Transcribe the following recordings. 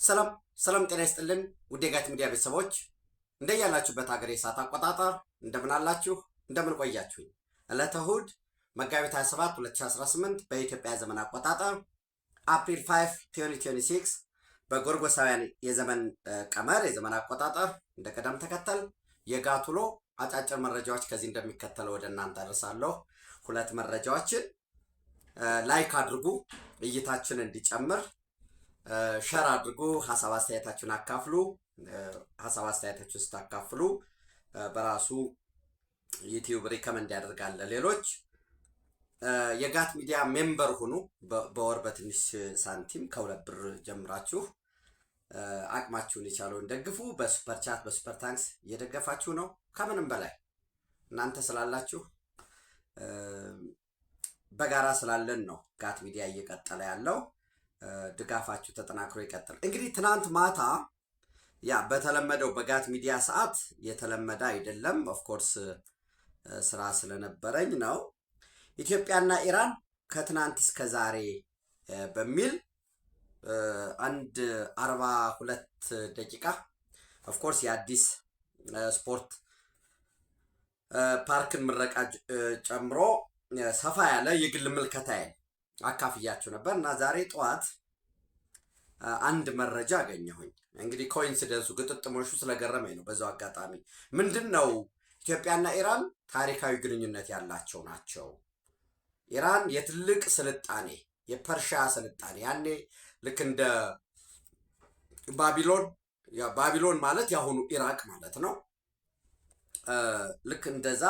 ሰላም ሰላም ጤና ይስጥልን ውድ የጋት ሚዲያ ቤተሰቦች እንደያላችሁበት ሀገር የሰዓት አቆጣጠር እንደምን አላችሁ እንደምን ቆያችሁኝ። ዕለተ እሑድ መጋቢት 27 2018 በኢትዮጵያ ዘመን አቆጣጠር አፕሪል 5 2026 በጎርጎሳውያን የዘመን ቀመር የዘመን አቆጣጠር እንደ ቀደም ተከተል የጋት ውሎ አጫጭር መረጃዎች ከዚህ እንደሚከተለው ወደ እናንተ አደርሳለሁ። ሁለት መረጃዎችን ላይክ አድርጉ እይታችን እንዲጨምር ሸር አድርጉ፣ ሐሳብ አስተያየታችሁን አካፍሉ። ሐሳብ አስተያየታችሁን ስታካፍሉ በራሱ ዩቲዩብ ሪከመንድ ያደርጋል ሌሎች። የጋት ሚዲያ ሜምበር ሁኑ። በወር በትንሽ ሳንቲም ከ2 ብር ጀምራችሁ አቅማችሁን የቻለውን ደግፉ። በሱፐር ቻት በሱፐር ታንክስ እየደገፋችሁ ነው። ከምንም በላይ እናንተ ስላላችሁ በጋራ ስላለን ነው ጋት ሚዲያ እየቀጠለ ያለው። ድጋፋችሁ ተጠናክሮ ይቀጥል። እንግዲህ ትናንት ማታ በተለመደው በጋት ሚዲያ ሰዓት የተለመደ አይደለም፣ ኦፍኮርስ ስራ ስለነበረኝ ነው። ኢትዮጵያና ኢራን ከትናንት እስከ ዛሬ በሚል 42 ደቂቃ ኦፍኮርስ የአዲስ ስፖርት ፓርክን ምረቃ ጨምሮ ሰፋ ያለ የግል ምልከታዬን አካፍያችሁ ነበር እና ዛሬ ጠዋት አንድ መረጃ አገኘሁኝ። እንግዲህ ኮኢንሲደንሱ ግጥጥሞሹ ስለገረመኝ ነው። በዛው አጋጣሚ ምንድነው ኢትዮጵያና ኢራን ታሪካዊ ግንኙነት ያላቸው ናቸው። ኢራን የትልቅ ስልጣኔ የፐርሺያ ስልጣኔ ያኔ ልክ እንደ ባቢሎን ማለት ያሁኑ ኢራቅ ማለት ነው። ልክ እንደዛ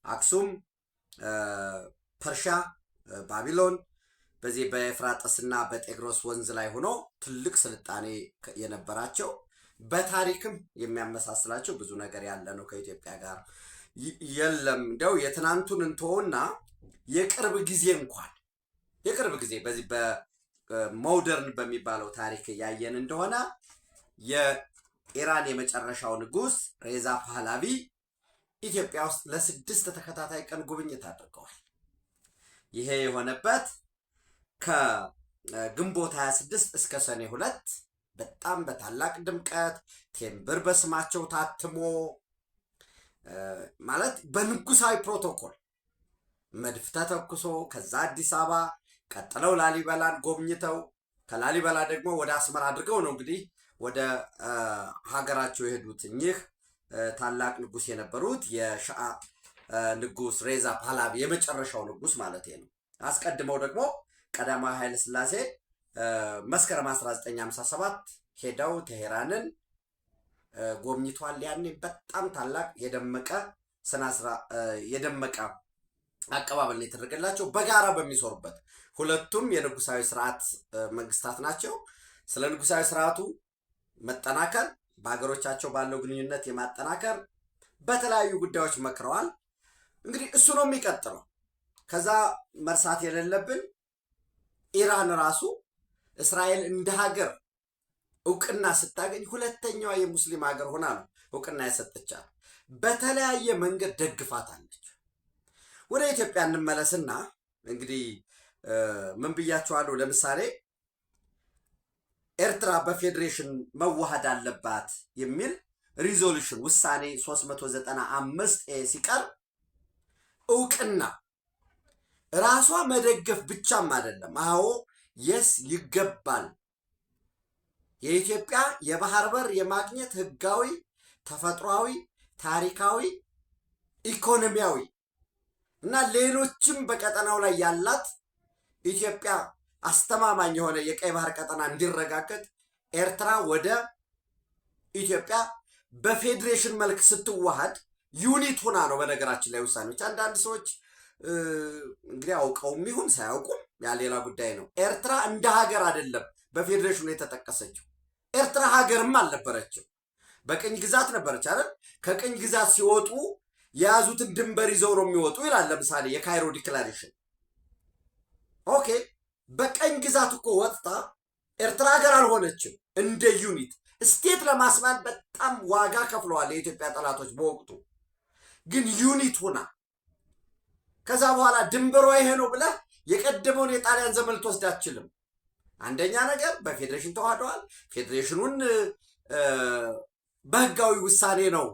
አክሱም፣ ፐርሺያ፣ ባቢሎን በዚህ በኤፍራጥስና በጤግሮስ ወንዝ ላይ ሆኖ ትልቅ ስልጣኔ የነበራቸው በታሪክም የሚያመሳስላቸው ብዙ ነገር ያለ ነው ከኢትዮጵያ ጋር የለም። እንደው የትናንቱን እንተውና የቅርብ ጊዜ በዚህ በሞደርን በሚባለው ታሪክ ያየን እንደሆነ የኢራን የመጨረሻው ንጉስ ሬዛ ፓህላቪ ኢትዮጵያ ውስጥ ለ6 ተከታታይ ቀን ጉብኝት አድርገዋል። ይሄ የሆነበት ከግንቦት 26 እስከ ሰኔ 2 በጣም በታላቅ ድምቀት ቴምብር በስማቸው ታትሞ ማለት በንጉሳዊ ፕሮቶኮል መድፍ ተተኩሶ ከዛ አዲስ አበባ ቀጥለው ላሊበላን ጎብኝተው ከላሊበላ ደግሞ ወደ አስመራ አድርገው ነው እንግዲህ ወደ ሀገራቸው የሄዱት። እኚህ ታላቅ ንጉስ የነበሩት የሻአ ንጉስ ሬዛ ፓህላቪ የመጨረሻው ንጉስ ማለት ነው። አስቀድመው ደግሞ ቀዳማዊ ኃይለ ሥላሴ መስከረም 1957 ሄደው ቴሄራንን ጎብኝቷል። ያኔ በጣም ታላቅ የደመቀ አቀባበል የተደረገላቸው በጋራ በሚሰሩበት ሁለቱም የንጉሳዊ ስርዓት መንግስታት ናቸው። ስለ ንጉሳዊ ስርዓቱ መጠናከር በሀገሮቻቸው ባለው ግንኙነት የማጠናከር በተለያዩ ጉዳዮች መክረዋል። እንግዲህ እሱ ነው የሚቀጥለው። ከዛ መርሳት የሌለብን ኢራን ራሱ እስራኤል እንደ ሀገር እውቅና ስታገኝ ሁለተኛዋ የሙስሊም ሀገር ሆና ነው እውቅና የሰጠቻት። በተለያየ መንገድ ደግፋታለች። ወደ ኢትዮጵያ እንመለስና እንግዲህ ምን ብያችኋለሁ? ለምሳሌ ኤርትራ በፌዴሬሽን መዋሃድ አለባት የሚል ሪዞሉሽን ውሳኔ 395 ሲቀርብ እውቅና ራሷ መደገፍ ብቻም አይደለም። አዎ የስ ይገባል። የኢትዮጵያ የባህር በር የማግኘት ህጋዊ፣ ተፈጥሯዊ፣ ታሪካዊ፣ ኢኮኖሚያዊ እና ሌሎችም በቀጠናው ላይ ያላት ኢትዮጵያ አስተማማኝ የሆነ የቀይ ባህር ቀጠና እንዲረጋገጥ ኤርትራ ወደ ኢትዮጵያ በፌዴሬሽን መልክ ስትዋሃድ ዩኒት ሆና ነው። በነገራችን ላይ ውሳኔዎች አንዳንድ ሰዎች እንግዲህ አውቀውም ይሁን ሳያውቁም ያ ሌላ ጉዳይ ነው። ኤርትራ እንደ ሀገር አይደለም በፌዴሬሽኑ የተጠቀሰችው። ኤርትራ ሀገርም አልነበረችም፣ በቅኝ ግዛት ነበረች አይደል? ከቅኝ ግዛት ሲወጡ የያዙትን ድንበር ይዘው ነው የሚወጡ ይላል። ለምሳሌ የካይሮ ዲክላሬሽን። ኦኬ፣ በቀኝ ግዛት እኮ ወጥታ ኤርትራ ሀገር አልሆነችም። እንደ ዩኒት ስቴት ለማስባል በጣም ዋጋ ከፍለዋል የኢትዮጵያ ጠላቶች በወቅቱ። ግን ዩኒት ሆና ከዛ በኋላ ድንበሯ ይሄ ነው ብለህ የቀደመውን የጣሊያን ዘመን ልትወስድ አትችልም። አንደኛ ነገር በፌዴሬሽን ተዋህደዋል። ፌዴሬሽኑን በህጋዊ ውሳኔ ነው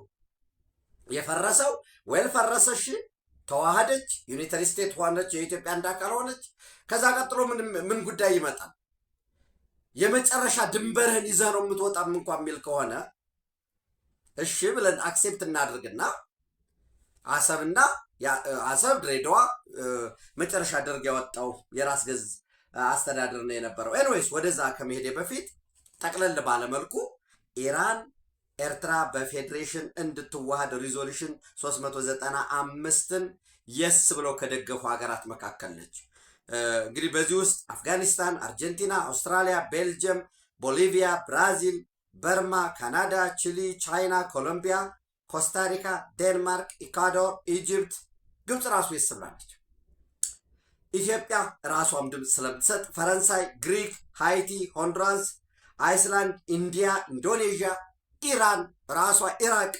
የፈረሰው። ወይል ፈረሰሽ፣ ተዋህደች፣ ዩኒተሪ ስቴት ሆነች፣ የኢትዮጵያ አንድ አካል ሆነች። ከዛ ቀጥሎ ምን ጉዳይ ይመጣል? የመጨረሻ ድንበርህን ይዘህ ነው የምትወጣም እንኳን የሚል ከሆነ እሺ ብለን አክሴፕት እናድርግና አሰብ ድሬዳዋ መጨረሻ ደርግ ያወጣው የራስ ገዝ አስተዳደር ነው የነበረው። ኤንዌይስ ወደዛ ከመሄዴ በፊት ጠቅለል ባለመልኩ ኢራን ኤርትራ በፌዴሬሽን እንድትዋሃድ ሪዞሉሽን 395ን የስ ብለው ከደገፉ ሀገራት መካከል ነች። እንግዲህ በዚህ ውስጥ አፍጋኒስታን፣ አርጀንቲና፣ አውስትራሊያ፣ ቤልጅየም፣ ቦሊቪያ፣ ብራዚል፣ በርማ፣ ካናዳ፣ ቺሊ፣ ቻይና፣ ኮሎምቢያ፣ ኮስታሪካ፣ ዴንማርክ፣ ኢኳዶር፣ ኢጅፕት፣ ግብፅ ራሱ የስብላለች። ኢትዮጵያ ራሷም ድምፅ ስለምትሰጥ ፈረንሳይ፣ ግሪክ፣ ሃይቲ፣ ሆንዱራስ፣ አይስላንድ፣ ኢንዲያ፣ ኢንዶኔዥያ፣ ኢራን ራሷ፣ ኢራቅ፣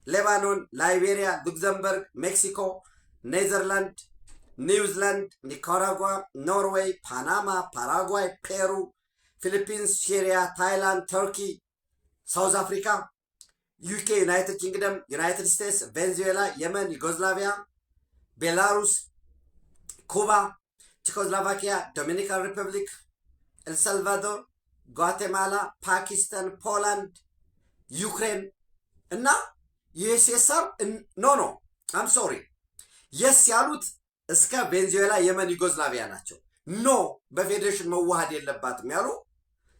ሌባኖን፣ ላይቤሪያ፣ ሉክዘምበርግ፣ ሜክሲኮ፣ ኔዘርላንድ፣ ኒውዚላንድ፣ ኒካራጓ፣ ኖርዌይ፣ ፓናማ፣ ፓራጓይ፣ ፔሩ፣ ፊሊፒንስ፣ ሲሪያ፣ ታይላንድ፣ ተርኪ፣ ሳውዝ አፍሪካ፣ ዩኬ፣ ዩናይትድ ኪንግደም፣ ዩናይትድ ስቴትስ፣ ቬንዙዌላ፣ የመን፣ ዩጎዝላቪያ፣ ቤላሩስ፣ ኩባ፣ ቼኮስሎቫኪያ፣ ዶሚኒካን ሪፐብሊክ፣ ኤልሳልቫዶር፣ ጓቴማላ፣ ፓኪስታን፣ ፖላንድ፣ ዩክሬን እና ዩኤስኤስአር ኖ አም ሶሪ የስ ያሉት እስከ ቬንዙዌላ፣ የመን፣ ዩጎዝላቪያ ናቸው። ኖ በፌዴሬሽን መዋሃድ የለባትም ያሉ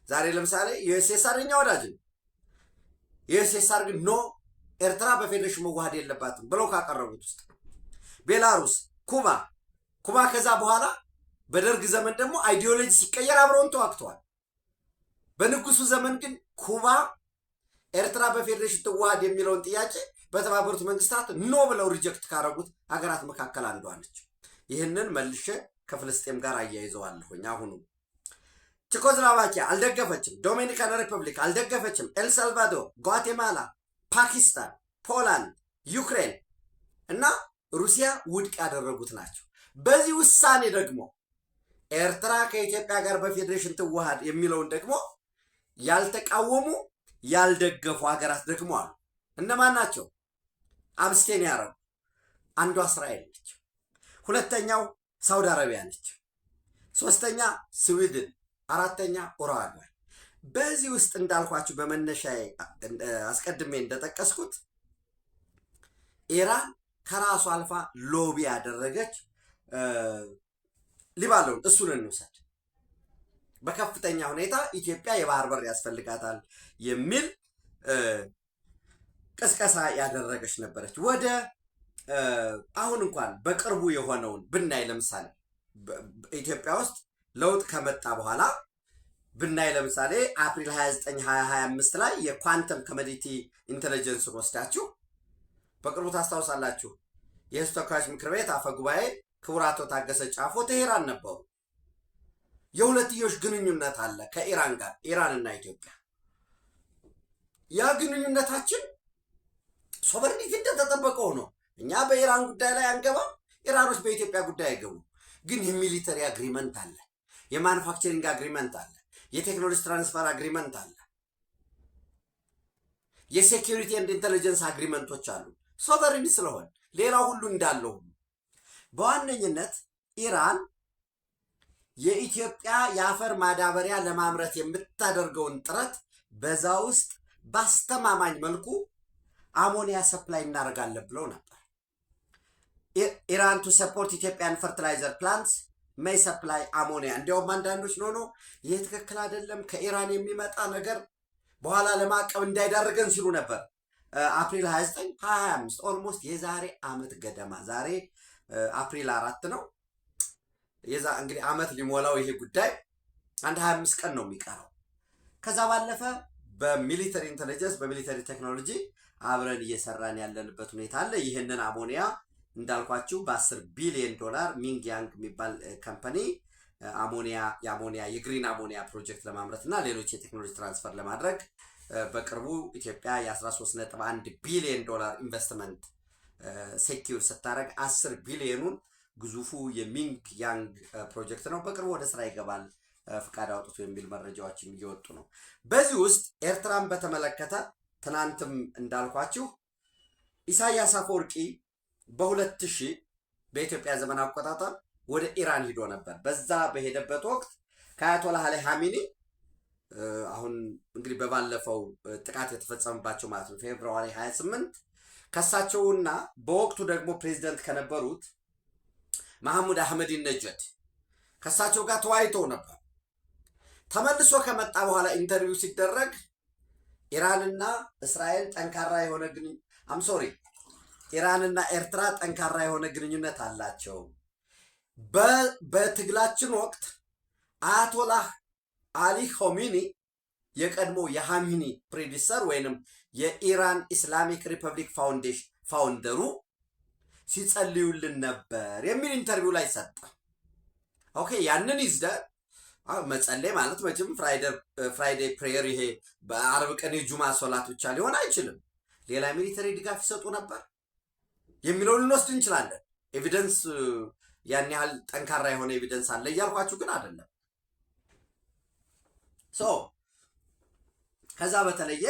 ዛሬ ለምሳሌ ዩኤስኤስአር የኛ ወዳጅ ነው። ዩኤስኤስአር ግን ኖ ኤርትራ በፌዴሬሽን መዋሃድ የለባትም ብለው ካቀረቡት ውስጥ ቤላሩስ፣ ኩባ ከዛ በኋላ በደርግ ዘመን ደግሞ አይዲዮሎጂ ሲቀየር አብረውን ተዋግተዋል። በንጉሱ ዘመን ግን ኩባ ኤርትራ በፌዴሬሽን ትዋሃድ የሚለውን ጥያቄ በተባበሩት መንግስታት ኖ ብለው ሪጀክት ካረጉት ሀገራት መካከል አንዷ ነች። ይህንን መልሼ ከፍልስጤም ጋር አያይዘዋለሁኝ። አሁኑ ቼኮስሎቫኪያ አልደገፈችም፣ ዶሚኒካን ሪፐብሊክ አልደገፈችም፣ ኤልሳልቫዶር፣ ጓቴማላ፣ ፓኪስታን፣ ፖላንድ፣ ዩክሬን እና ሩሲያ ውድቅ ያደረጉት ናቸው። በዚህ ውሳኔ ደግሞ ኤርትራ ከኢትዮጵያ ጋር በፌዴሬሽን ትዋሃድ የሚለውን ደግሞ ያልተቃወሙ ያልደገፉ ሀገራት ደግሞ አሉ። እነማን ናቸው? አብስቴን ያረጉ አንዷ እስራኤል ነች። ሁለተኛው ሳውዲ አረቢያ ነች። ሶስተኛ ስዊድን፣ አራተኛ ኡሩጓይ። በዚህ ውስጥ እንዳልኳችሁ በመነሻ አስቀድሜ እንደጠቀስኩት ኢራን ከራሱ አልፋ ሎቢ ያደረገች ሊባኖን እሱን እንውሰድ። በከፍተኛ ሁኔታ ኢትዮጵያ የባህር በር ያስፈልጋታል የሚል ቅስቀሳ ያደረገች ነበረች። ወደ አሁን እንኳን በቅርቡ የሆነውን ብናይ ለምሳሌ ኢትዮጵያ ውስጥ ለውጥ ከመጣ በኋላ ብናይ ለምሳሌ አፕሪል 29 2025 ላይ የኳንተም ኮሞዲቲ ኢንተለጀንስን ወስዳችሁ በቅርቡ ታስታውሳላችሁ። የሕዝብ ተወካዮች ምክር ቤት አፈ ጉባኤ ክቡር አቶ ታገሰ ጫፎ ቴሄራን ነበሩ። የሁለትዮሽ ግንኙነት አለ ከኢራን ጋር፣ ኢራንና ኢትዮጵያ። ያ ግንኙነታችን ሶቨሬኒቲ እንደተጠበቀው ነው። እኛ በኢራን ጉዳይ ላይ አንገባም፣ ኢራኖች በኢትዮጵያ ጉዳይ አይገቡም። ግን የሚሊተሪ አግሪመንት አለ፣ የማኑፋክቸሪንግ አግሪመንት አለ፣ የቴክኖሎጂ ትራንስፈር አግሪመንት አለ፣ የሴኪሪቲ ኤንድ ኢንቴሊጀንስ አግሪመንቶች አሉ። ሶቨሬኒ ስለሆን ሌላው ሁሉ እንዳለው በዋነኝነት ኢራን የኢትዮጵያ የአፈር ማዳበሪያ ለማምረት የምታደርገውን ጥረት በዛ ውስጥ ባስተማማኝ መልኩ አሞኒያ ሰፕላይ እናደርጋለን ብለው ነበር። ኢራን ቱ ሰፖርት ኢትዮጵያን ፈርቲላይዘር ፕላንትስ ሜይ ሰፕላይ አሞኒያ። እንዲያውም አንዳንዶች ኖ ይህ ትክክል አይደለም፣ ከኢራን የሚመጣ ነገር በኋላ ለማዕቀብ እንዳይዳርገን ሲሉ ነበር። አፕሪል 29 2025 ኦልሞስት የዛሬ አመት ገደማ፣ ዛሬ አፕሪል 4 ነው። የዛ እንግዲህ አመት ሊሞላው ይሄ ጉዳይ አንድ 25 ቀን ነው የሚቀረው። ከዛ ባለፈ በሚሊተሪ ኢንተለጀንስ በሚሊተሪ ቴክኖሎጂ አብረን እየሰራን ያለንበት ሁኔታ አለ። ይህንን አሞኒያ እንዳልኳችሁ በ10 ቢሊዮን ዶላር ሚንግ ያንግ የሚባል ካምፓኒ የአሞኒያ የግሪን አሞኒያ ፕሮጀክት ለማምረት እና ሌሎች የቴክኖሎጂ ትራንስፈር ለማድረግ በቅርቡ ኢትዮጵያ የ13.1 ቢሊዮን ዶላር ኢንቨስትመንት ሴኪዩር ስታደርግ 10 ቢሊዮኑን ግዙፉ የሚንግ ያንግ ፕሮጀክት ነው። በቅርቡ ወደ ስራ ይገባል ፍቃድ አውጥቶ የሚል መረጃዎችም እየወጡ ነው። በዚህ ውስጥ ኤርትራን በተመለከተ ትናንትም እንዳልኳችሁ ኢሳያስ አፈወርቂ በ2000 በኢትዮጵያ ዘመን አቆጣጠር ወደ ኢራን ሂዶ ነበር። በዛ በሄደበት ወቅት ከአያቶላህ አሊ ኻሜኒ አሁን እንግዲህ በባለፈው ጥቃት የተፈጸመባቸው ማለት ነው ፌብሩዋሪ 28 ከሳቸውና በወቅቱ ደግሞ ፕሬዚደንት ከነበሩት መሐሙድ አህመድ ነጀድ ከሳቸው ጋር ተወያይተው ነበር። ተመልሶ ከመጣ በኋላ ኢንተርቪው ሲደረግ ኢራንና እስራኤል ጠንካራ የሆነ ኢራንና ኤርትራ ጠንካራ የሆነ ግንኙነት አላቸው። በትግላችን ወቅት አያቶላህ አሊ ኻሜኒ የቀድሞ የኻሜኒ ፕሬዲሰር ወይንም የኢራን ኢስላሚክ ሪፐብሊክ ፋውንዴሽን ፋውንደሩ ሲጸልዩልን ነበር የሚል ኢንተርቪው ላይ ሰጠ። ኦኬ ያንን ይዝደ መጸለይ ማለት መቼም ፍራይዴ ፕሬየር ይሄ በአረብ ቀን የጁማ ሶላት ብቻ ሊሆን አይችልም። ሌላ ሚሊተሪ ድጋፍ ይሰጡ ነበር የሚለውን ልንወስድ እንችላለን። ኤቪደንስ ያን ያህል ጠንካራ የሆነ ኤቪደንስ አለ እያልኳችሁ ግን አይደለም። ከዛ በተለየ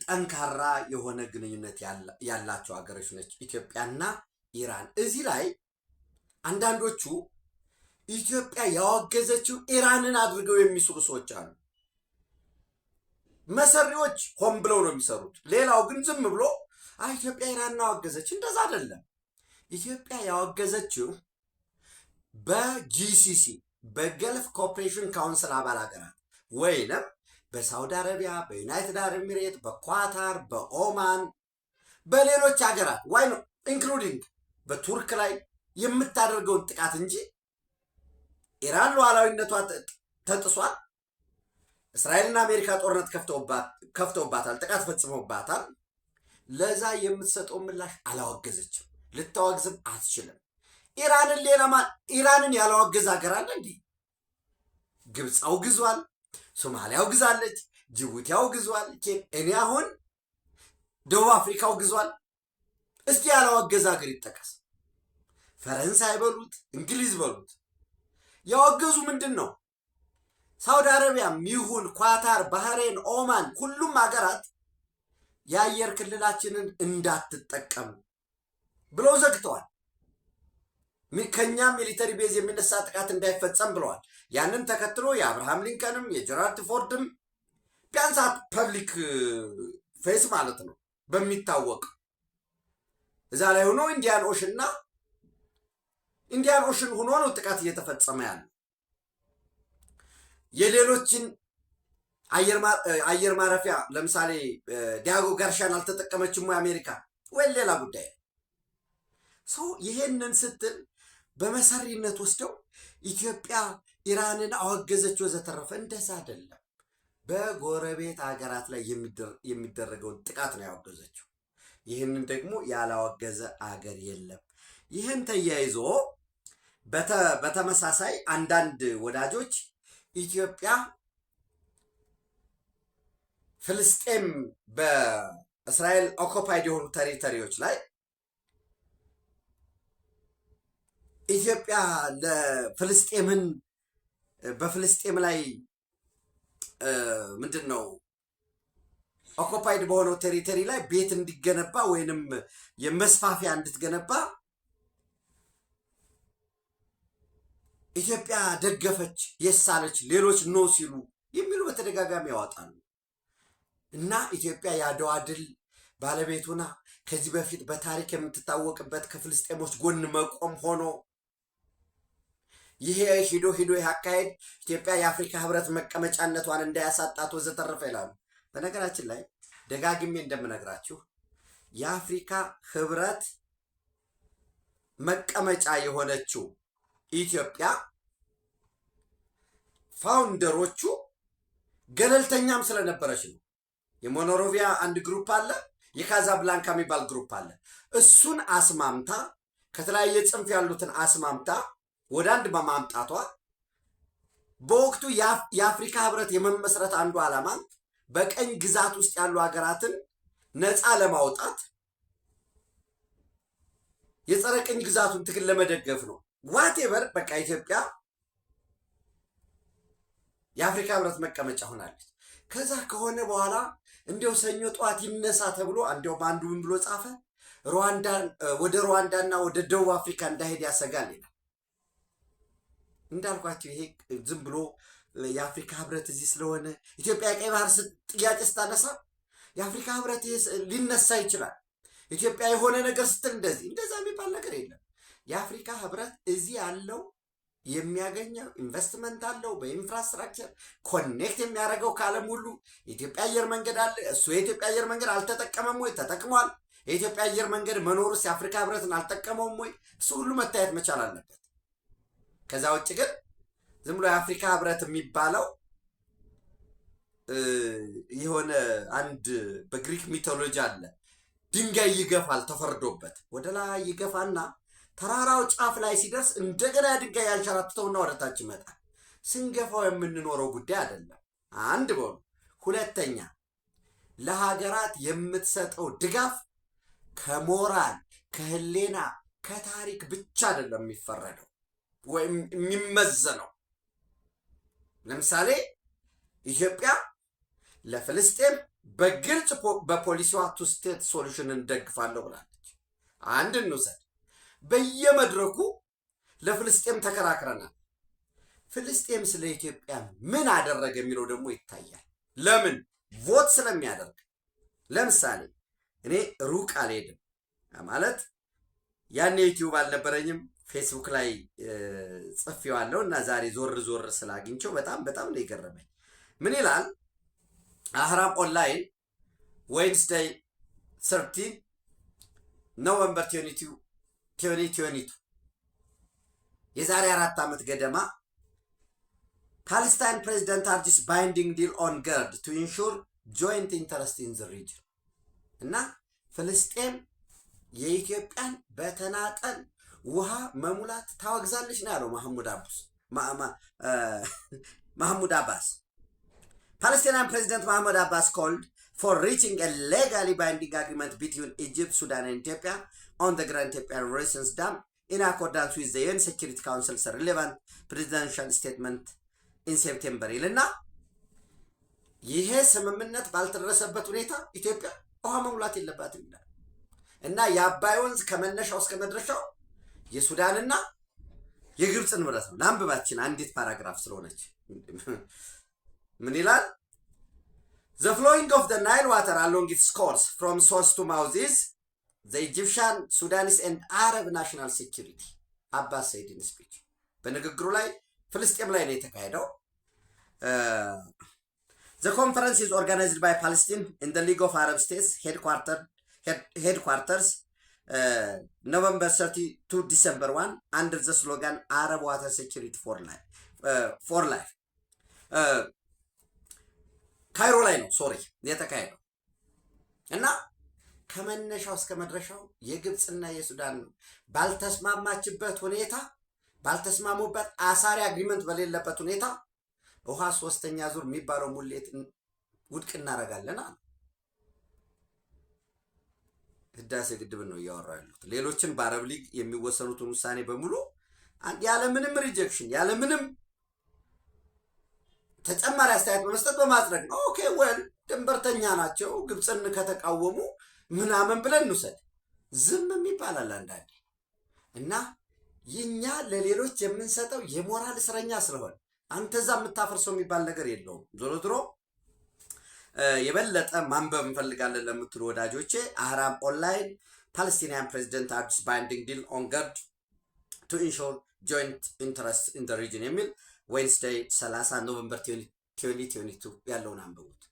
ጠንካራ የሆነ ግንኙነት ያላቸው ሀገሮች ነች ኢትዮጵያና ኢራን። እዚህ ላይ አንዳንዶቹ ኢትዮጵያ ያወገዘችው ኢራንን አድርገው የሚስሩ ሰዎች አሉ። መሰሪዎች ሆን ብለው ነው የሚሰሩት። ሌላው ግን ዝም ብሎ ኢትዮጵያ ኢራንን አወገዘች፣ እንደዛ አይደለም። ኢትዮጵያ ያወገዘችው በጂሲሲ በገልፍ ኮኦፕሬሽን ካውንስል አባል ሀገራት ወይንም በሳውዲ አረቢያ፣ በዩናይትድ አረብ ኤሚሬት፣ በኳታር፣ በኦማን፣ በሌሎች ሀገራት ዋይ ነው ኢንክሉዲንግ በቱርክ ላይ የምታደርገውን ጥቃት እንጂ ኢራን ሉዓላዊነቷ ተጥሷል። እስራኤልና አሜሪካ ጦርነት ከፍተውባታል፣ ጥቃት ፈጽመውባታል። ለዛ የምትሰጠው ምላሽ አላወገዘችም፣ ልታወግዝም አትችልም። ኢራንን ያላወገዘ ሀገር አለ እንዴ? ግብፅ አውግዟል፣ ሶማሊያ አውግዛለች፣ ጅቡቲ አውግዟል። እኔ አሁን ደቡብ አፍሪካ አውግዟል። እስቲ ያላወገዘ ሀገር ይጠቀስ። ፈረንሳይ በሉት እንግሊዝ በሉት ያወገዙ ምንድን ነው? ሳውዲ አረቢያም ይሁን ኳታር፣ ባህሬን፣ ኦማን ሁሉም ሀገራት የአየር ክልላችንን እንዳትጠቀሙ ብለው ዘግተዋል። ከኛም ሚሊተሪ ቤዝ የሚነሳ ጥቃት እንዳይፈጸም ብለዋል። ያንን ተከትሎ የአብርሃም ሊንከንም የጀራልድ ፎርድም ቢያንስ ፐብሊክ ፌስ ማለት ነው በሚታወቅ እዛ ላይ ሆኖ ኢንዲያን ኦሽን ሆኖ ነው ጥቃት እየተፈጸመ ያለ። የሌሎችን አየር ማረፊያ ለምሳሌ ዲያጎ ጋርሻን አልተጠቀመችም ወይ አሜሪካ ወይ ሌላ ጉዳይ ሰው ይሄንን ስትል በመሰሪነት ወስደው ኢትዮጵያ ኢራንን አወገዘች ወዘተረፈ። እንደዛ አይደለም። በጎረቤት ሀገራት ላይ የሚደረገውን ጥቃት ነው ያወገዘችው። ይህንን ደግሞ ያላወገዘ አገር የለም። ይህን ተያይዞ በተመሳሳይ አንዳንድ ወዳጆች ኢትዮጵያ ፍልስጤም በእስራኤል ኦኮፓይድ የሆኑ ቴሪቶሪዎች ላይ ኢትዮጵያ ለፍልስጤምን በፍልስጤም ላይ ምንድን ነው ኦኮፓይድ በሆነው ቴሪቶሪ ላይ ቤት እንዲገነባ ወይንም የመስፋፊያ እንድትገነባ ኢትዮጵያ ደገፈች፣ የሳለች፣ ሌሎች ኖ ሲሉ የሚሉ በተደጋጋሚ ያወጣሉ። እና ኢትዮጵያ የአድዋ ድል ባለቤቱና ከዚህ በፊት በታሪክ የምትታወቅበት ከፍልስጤሞች ጎን መቆም ሆኖ ይሄ ሂዶ ይህ አካሄድ ኢትዮጵያ የአፍሪካ ህብረት መቀመጫነቷን እንዳያሳጣት ወዘተረፈ ይላሉ። በነገራችን ላይ ደጋግሜ እንደምነግራችሁ የአፍሪካ ህብረት መቀመጫ የሆነችው ኢትዮጵያ ፋውንደሮቹ ገለልተኛም ስለነበረች ነው። የሞኖሮቪያ አንድ ግሩፕ አለ፣ የካዛብላንካ የሚባል ግሩፕ አለ። እሱን አስማምታ ከተለያየ ጽንፍ ያሉትን አስማምታ ወደ አንድ በማምጣቷ በወቅቱ የአፍሪካ ህብረት የመመስረት አንዱ ዓላማ በቀኝ ግዛት ውስጥ ያሉ ሀገራትን ነፃ ለማውጣት የጸረ ቀኝ ግዛቱን ትግል ለመደገፍ ነው። ዋቴቨር በቃ ኢትዮጵያ የአፍሪካ ህብረት መቀመጫ ሆናለች። ከዛ ከሆነ በኋላ እንዲያው ሰኞ ጠዋት ይነሳ ተብሎ እንዲያው በአንዱ ምን ብሎ ጻፈ? ወደ ሩዋንዳና ወደ ደቡብ አፍሪካ እንዳሄድ ያሰጋል ይላል። እንዳልኳቸው ይሄ ዝም ብሎ የአፍሪካ ህብረት እዚህ ስለሆነ ኢትዮጵያ የቀይ ባህር ጥያቄ ስታነሳ የአፍሪካ ህብረት ሊነሳ ይችላል። ኢትዮጵያ የሆነ ነገር ስትል እንደዛ የሚባል ነገር የለም። የአፍሪካ ህብረት እዚህ ያለው የሚያገኘው ኢንቨስትመንት አለው። በኢንፍራስትራክቸር ኮኔክት የሚያደርገው ከዓለም ሁሉ የኢትዮጵያ አየር መንገድ አለ። እሱ የኢትዮጵያ አየር መንገድ አልተጠቀመም ወይ? ተጠቅሟል። የኢትዮጵያ አየር መንገድ መኖሩስ የአፍሪካ ህብረትን አልጠቀመውም ወይ? እሱ ሁሉ መታየት መቻል አለበት። ከዛ ውጭ ግን ዝም ብሎ የአፍሪካ ህብረት የሚባለው የሆነ አንድ በግሪክ ሚቶሎጂ አለ። ድንጋይ ይገፋል ተፈርዶበት፣ ወደ ላይ ይገፋና ተራራው ጫፍ ላይ ሲደርስ እንደገና ድንጋይ ያንሸራትተውና ወደታች ይመጣል። ስንገፋው የምንኖረው ጉዳይ አይደለም። አንድ በሉ። ሁለተኛ ለሀገራት የምትሰጠው ድጋፍ ከሞራል ከህሌና ከታሪክ ብቻ አይደለም የሚፈረደው ወይም የሚመዘነው። ለምሳሌ ኢትዮጵያ ለፍልስጤም በግልጽ በፖሊሲዋ ቱ ስቴት ሶሉሽን እንደግፋለሁ ብላለች። አንድ እንውሰድ። በየመድረኩ ለፍልስጤም ተከራክረናል። ፍልስጤም ስለ ኢትዮጵያ ምን አደረገ የሚለው ደግሞ ይታያል። ለምን? ቮት ስለሚያደርግ። ለምሳሌ እኔ ሩቅ አልሄድም ማለት ያኔ ዩቲዩብ አልነበረኝም፣ ፌስቡክ ላይ ጽፌዋለሁ እና ዛሬ ዞር ዞር ስላግኝቸው በጣም ነው የገረመኝ። ምን ይላል? አህራም ኦንላይን ዌድnesday 13 ኖቨምበር 2022 የዛሬ 4 ዓመት ገደማ ፓለስታይን ፕሬዚደንት አርጂስ ባይንዲንግ ዲል ኦን ገርድ ቱ ኢንሹር ጆይንት ኢንተረስት ኢን ዘ ሪጅን እና ፍልስጤም የኢትዮጵያን በተናጠል ውሃ መሙላት ታወግዛለች ነው ያለው ማህሙድ አባስ። Palestinian President Mahmoud Abbas called for reaching a legally binding agreement between Egypt, Sudan, and Ethiopia on the Grand Ethiopian Renaissance Dam in accordance with the UN Security Council's relevant presidential statement in September. ይልና ይሄ ስምምነት ባልተደረሰበት ሁኔታ ኢትዮጵያ ውሃ መሙላት የለባትም ይላል እና የአባይ ወንዝ ከመነሻው እስከ መድረሻው የሱዳንና የግብፅ ንብረት ነው። ለአንብባችን አንዲት ፓራግራፍ ስለሆነች ምን ይላል? The flowing of the Nile water along its course from source to mouth is the Egyptian, Sudanese and Arab national security, Abbas said in speech. በንግግሩ ላይ ፍልስጤም ላይ ነው የተካሄደው። The conference is organized by Palestine in the League of Arab States headquarters November 30 to December 1 under the slogan Arab Water Security for Life. ካይሮ ላይ ነው የተካሄደው እና ከመነሻው እስከ መድረሻው የግብፅና የሱዳን ነው። ባልተስማሙበት አሳሪ አግሪመንት በሌለበት ሁኔታ ውሃ ሶስተኛ ዙር የሚባለው ሙሌት ውድቅ እናደርጋለን አለ። ህዳሴ ግድብ ነው እያወራው ያሉት። ሌሎችን በአረብ ሊግ የሚወሰኑትን ውሳኔ በሙሉ ያለምንም ሪጀክሽን ያለምንም ተጨማሪ አስተያየት በመስጠት በማጽደቅ ነው። ኦኬ ወል ድንበርተኛ ናቸው ግብፅን ከተቃወሙ ምናምን ብለን እንውሰድ። ዝም ይባላል አንዳንዴ እና የኛ ለሌሎች የምንሰጠው የሞራል እስረኛ ስለሆነ አንተዛ የምታፈርሰው የሚባል ነገር የለውም። ዞሮ የበለጠ ማንበብ እንፈልጋለን ለምትሉ ወዳጆቼ አህራም ኦንላይን ፓለስቲኒያን ፕሬዚደንት አርጂስ ባይንዲንግ ዲል ኦን ገርድ ቱ ኢንሹር ጆይንት ኢንተረስት ኢን ዘ ሪጅን የሚል ዌድnesday 30 ኖቨምበር 2022 ያለውን አንብቡት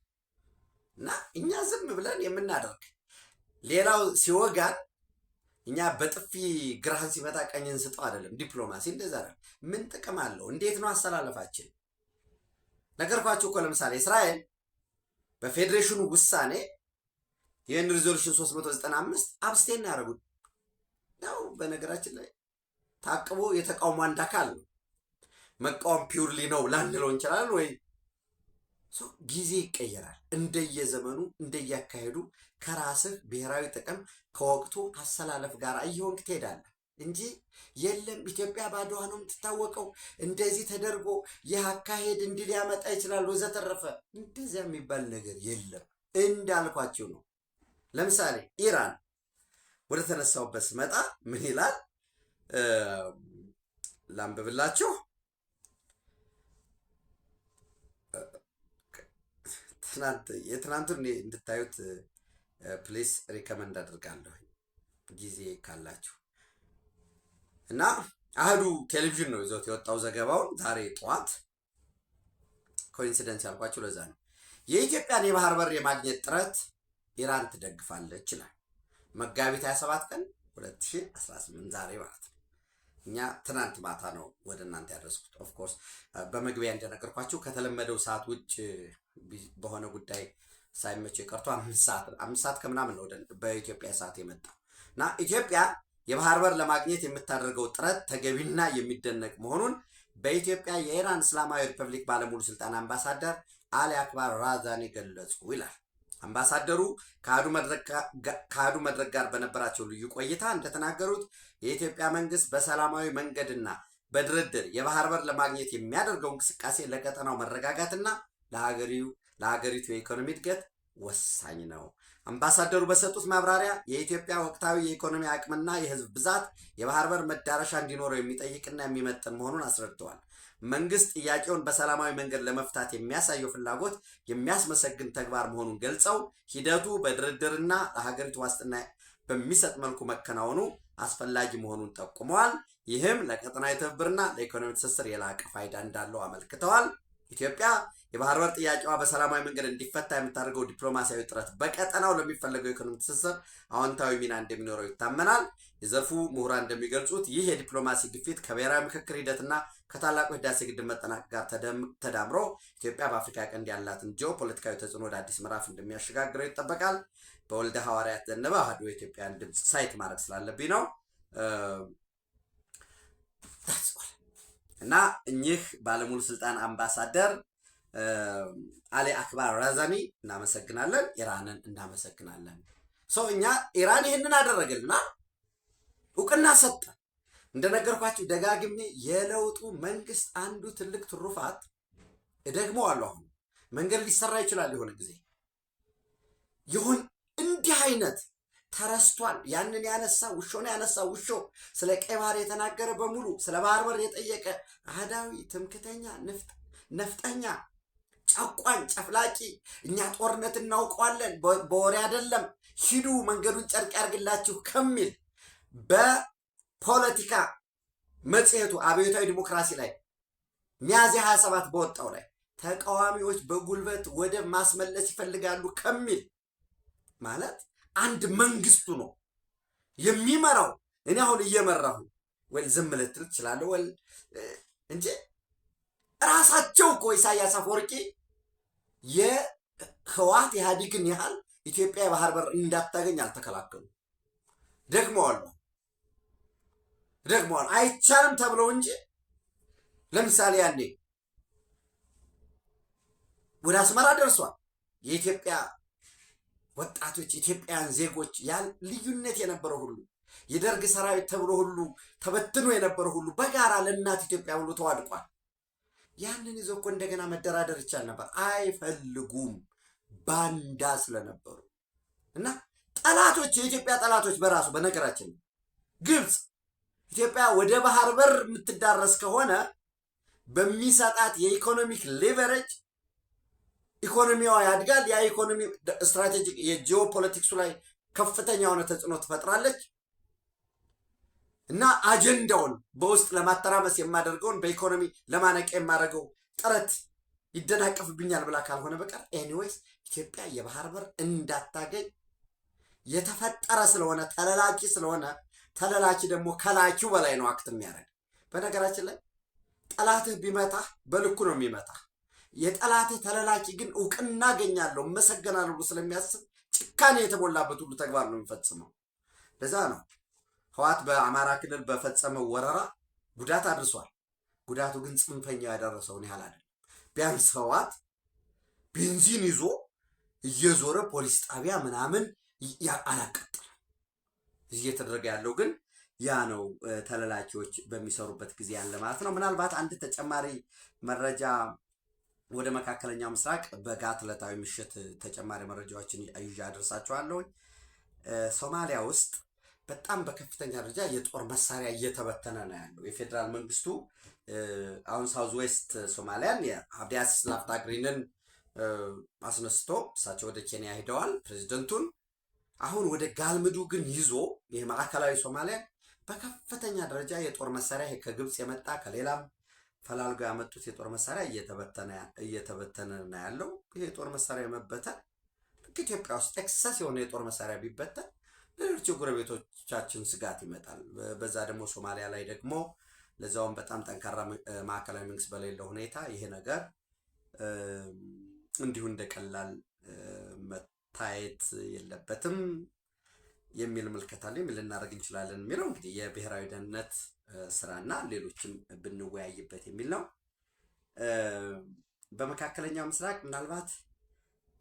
እና እኛ ዝም ብለን የምናደርግ ሌላው ሲወጋን እኛ በጥፊ ግራህን ሲመጣ ቀኝን ስጠው አይደለም። ዲፕሎማሲ እንደዛ አይደለም። ምን ጥቅም አለው? እንዴት ነው አሰላለፋችን? ነገርኳችሁ እኮ ለምሳሌ እስራኤል በፌዴሬሽኑ ውሳኔ የዩኤን ሪዞሉሽን 395 አብስቴን ያደረጉት ነው። በነገራችን ላይ ታቅቦ የተቃውሞ አንድ አካል ነው። መቃወም ፒውርሊ ነው ላንለው እንችላለን ወይ? ጊዜ ይቀየራል። እንደየዘመኑ እንደያካሄዱ ከራስህ ብሔራዊ ጥቅም ከወቅቱ አሰላለፍ ጋር እየሆንክ ትሄዳለህ። እንጂ የለም ኢትዮጵያ ባዶዋ ነው የምትታወቀው፣ እንደዚህ ተደርጎ ይህ አካሄድ እንዲህ ሊያመጣ ይችላል ወዘተረፈ እንደዚያ የሚባል ነገር የለም። እንዳልኳቸው ነው። ለምሳሌ ኢራን ወደ ተነሳውበት ስመጣ ምን ይላል ላንብብላችሁ። የትናንቱን እንድታዩት ፕሊስ ሪከመንድ አድርጋለሁ ጊዜ ካላችሁ። እና አህዱ ቴሌቪዥን ነው ይዞት የወጣው ዘገባውን ዛሬ ጠዋት። ኮኢንሲደንስ ያልኳችሁ ለዛ ነው። የኢትዮጵያን የባህር በር የማግኘት ጥረት ኢራን ትደግፋለች ይላል። መጋቢት 27 ቀን 2018 ዛሬ ማለት ነው። እኛ ትናንት ማታ ነው ወደ እናንተ ያደረስኩት። ኦፍኮርስ በመግቢያ እንደነገርኳችሁ ከተለመደው ሰዓት ውጭ በሆነ ጉዳይ ሳይመች የቀርቶ 5 ሰዓት ከምናምን ነው በኢትዮጵያ ሰዓት የመጣው እና ኢትዮጵያ የባህር በር ለማግኘት የምታደርገው ጥረት ተገቢና የሚደነቅ መሆኑን በኢትዮጵያ የኢራን እስላማዊ ሪፐብሊክ ባለሙሉ ስልጣን አምባሳደር አሊ አክባር ራዛኒ ገለጹ ይላል። አምባሳደሩ ከአህዱ መድረክ ጋር በነበራቸው ልዩ ቆይታ እንደተናገሩት የኢትዮጵያ መንግስት በሰላማዊ መንገድና በድርድር የባህር በር ለማግኘት የሚያደርገው እንቅስቃሴ ለቀጠናው መረጋጋትና ለሀገሪቱ የኢኮኖሚ እድገት ወሳኝ ነው። አምባሳደሩ በሰጡት ማብራሪያ የኢትዮጵያ ወቅታዊ የኢኮኖሚ አቅምና የህዝብ ብዛት የባህር በር መዳረሻ እንዲኖረው የሚጠይቅና የሚመጥን መሆኑን አስረድተዋል። መንግስት ጥያቄውን በሰላማዊ መንገድ ለመፍታት የሚያሳየው ፍላጎት የሚያስመሰግን ተግባር መሆኑን ገልጸው ሂደቱ በድርድርና ለሀገሪቱ ዋስትና በሚሰጥ መልኩ መከናወኑ አስፈላጊ መሆኑን ጠቁመዋል። ይህም ለቀጠናዊ ትብብርና ለኢኮኖሚ ትስስር የላቀ ፋይዳ እንዳለው አመልክተዋል። ኢትዮጵያ የባህር በር ጥያቄዋ በሰላማዊ መንገድ እንዲፈታ የምታደርገው ዲፕሎማሲያዊ ጥረት በቀጠናው ለሚፈለገው ኢኮኖሚ ትስስር አዎንታዊ ሚና እንደሚኖረው ይታመናል። የዘርፉ ምሁራን እንደሚገልጹት ይህ የዲፕሎማሲ ግፊት ከብሔራዊ ምክክር ሂደትና ከታላቁ ህዳሴ ግድብ መጠናቀቅ ጋር ተዳምሮ ኢትዮጵያ በአፍሪካ ቀንድ ያላትን ጂኦፖለቲካዊ ተጽዕኖ ወደ አዲስ ምዕራፍ እንደሚያሸጋግረው ይጠበቃል። በወልደ ሐዋርያት ዘነበ አህዱ የኢትዮጵያን ድምፅ ሳይት ማድረግ ስላለብኝ ነው እና እኚህ ባለሙሉ ስልጣን አምባሳደር አሊ አክባር ራዛኒ እናመሰግናለን። ኢራንን እናመሰግናለን። እኛ ኢራን ይህንን አደረገልና እውቅና ሰጠ። እንደነገርኳችሁ ደጋግሜ የለውጡ መንግስት አንዱ ትልቅ ትሩፋት እደግመዋለሁ። አሁን መንገድ ሊሰራ ይችላል የሆነ ጊዜ ይሁን እንዲህ አይነት ተረስቷል። ያንን ያነሳ ውሾ ነው ያነሳ ውሾ ስለ ቀይ ባህር የተናገረ በሙሉ ስለ ባህር በር የጠየቀ አህዳዊ ትምክተኛ ነፍጠኛ ጨቋኝ ጨፍላቂ እኛ ጦርነት እናውቀዋለን በወሬ አይደለም ሂዱ መንገዱን ጨርቅ ያርግላችሁ ከሚል በፖለቲካ መጽሔቱ አብዮታዊ ዲሞክራሲ ላይ ሚያዝያ 27 በወጣው ላይ ተቃዋሚዎች በጉልበት ወደብ ማስመለስ ይፈልጋሉ ከሚል ማለት አንድ መንግስቱ ነው የሚመራው። እኔ አሁን እየመራሁ ወይ ዝም ልትል ትችላለህ ወይ እንጂ ራሳቸው እኮ ኢሳያስ አፈወርቂ የህወሓት ኢህአዴግን ያህል ኢትዮጵያ የባህር በር እንዳታገኝ አልተከላከሉ። ደግመዋለሁ አይቻልም ተብለው እንጂ ለምሳሌ ያኔ ወደ አስመራ ደርሷል። የኢትዮጵያ ወጣቶች ኢትዮጵያውያን ዜጎች ልዩነት የነበረው ሁሉ የደርግ ሰራዊት ተብሎ ሁሉ ተበትኖ የነበረው ሁሉ በጋራ ለእናት ኢትዮጵያ ሁሉ ተዋድቋል። ያንን ይዞ እኮ እንደገና መደራደር ይቻል ነበር። አይፈልጉም ባንዳ ስለነበሩ እና ጠላቶች የኢትዮጵያ ጠላቶች በራሱ በነገራችን ግብፅ ኢትዮጵያ ወደ ባህር በር የምትዳረስ ከሆነ በሚሰጣት የኢኮኖሚክ ሌቨሬጅ ኢኮኖሚዋ ያድጋል። ያ ኢኮኖሚ ስትራቴጂክ የጂኦፖለቲክሱ ላይ ከፍተኛ የሆነ ተጽዕኖ ትፈጥራለች እና አጀንዳውን በውስጥ ለማተራመስ የማደርገውን በኢኮኖሚ ለማነቅ የማደርገው ጥረት ይደናቀፍብኛል ብላ ካልሆነ በቀር ኤኒዌይስ ኢትዮጵያ የባህር በር እንዳታገኝ የተፈጠረ ስለሆነ ተለላኪ ስለሆነ ተለላኪ ደግሞ ከላኪው በላይ ነው አክት የሚያደርግ። በነገራችን ላይ ጠላትህ ቢመታህ በልኩ ነው የሚመታህ። የጠላትህ ተለላኪ ግን እውቅና አገኛለሁ መሰገናለሁ ስለሚያስብ ጭካኔ የተሞላበት ሁሉ ተግባር ነው የሚፈጽመው። ለዛ ነው ህወሓት በአማራ ክልል በፈጸመው ወረራ ጉዳት አድርሷል። ጉዳቱ ግን ጽንፈኛ ያደረሰውን ያህል አይደለም። ቢያንስ ህወሓት ቤንዚን ይዞ እየዞረ ፖሊስ ጣቢያ ምናምን አላቀጠለም። እየተደረገ ያለው ግን ያ ነው ተለላኪዎች በሚሰሩበት ጊዜ ያለ ማለት ነው። ምናልባት አንድ ተጨማሪ መረጃ ወደ መካከለኛው ምስራቅ በጋት ዕለታዊ ምሽት ተጨማሪ መረጃዎችን ይዤ አደርሳችኋለሁ። ሶማሊያ ውስጥ በጣም በከፍተኛ ደረጃ የጦር መሳሪያ እየተበተነ ነው ያለው። የፌዴራል መንግስቱ አሁን ሳውዝ ዌስት ሶማሊያን የአብዲ ስላፍታ ግሪንን አስነስቶ እሳቸው ወደ ኬንያ ሄደዋል ፕሬዚደንቱን። አሁን ወደ ጋልምዱ ግን ይዞ ይህ ማዕከላዊ ሶማሊያ በከፍተኛ ደረጃ የጦር መሳሪያ ከግብፅ የመጣ ከሌላም ፈላልጎ ያመጡት የጦር መሳሪያ እየተበተነ ነው ያለው። ይህ የጦር መሳሪያ የመበተን ኢትዮጵያ ውስጥ ኤክሰስ የሆነ የጦር መሳሪያ ቢበተን ሌሎች የጎረቤቶቻችን ስጋት ይመጣል። በዛ ደግሞ ሶማሊያ ላይ ደግሞ ለዛውም በጣም ጠንካራ ማዕከላዊ መንግስት በሌለው ሁኔታ ይሄ ነገር እንዲሁ እንደቀላል መታየት የለበትም የሚል ምልከታ ላይ ምን ልናደርግ እንችላለን የሚለው እንግዲህ የብሔራዊ ደህንነት ስራና ሌሎችም ብንወያይበት የሚል ነው። በመካከለኛው ምስራቅ ምናልባት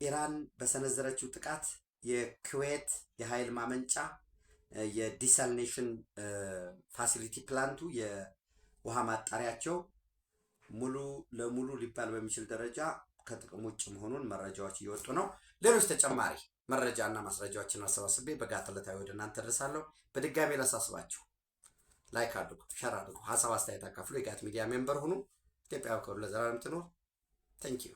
ኢራን በሰነዘረችው ጥቃት የኩዌት የኃይል ማመንጫ የዲሳሊኔሽን ፋሲሊቲ ፕላንቱ የውሃ ማጣሪያቸው ሙሉ ለሙሉ ሊባል በሚችል ደረጃ ከጥቅም ውጭ መሆኑን መረጃዎች እየወጡ ነው። ሌሎች ተጨማሪ መረጃና ማስረጃዎችን አሰባስቤ በጋት ዕለታዊ ወደ እናንተ ደርሳለሁ። በድጋሚ ላሳስባችሁ፣ ላይክ አድርጉ፣ ሸር አድርጉ፣ ሀሳብ አስተያየት አካፍሉ፣ የጋት ሚዲያ ሜምበር ሁኑ። ኢትዮጵያ ለዘላለም ትኖር። ታንኪዩ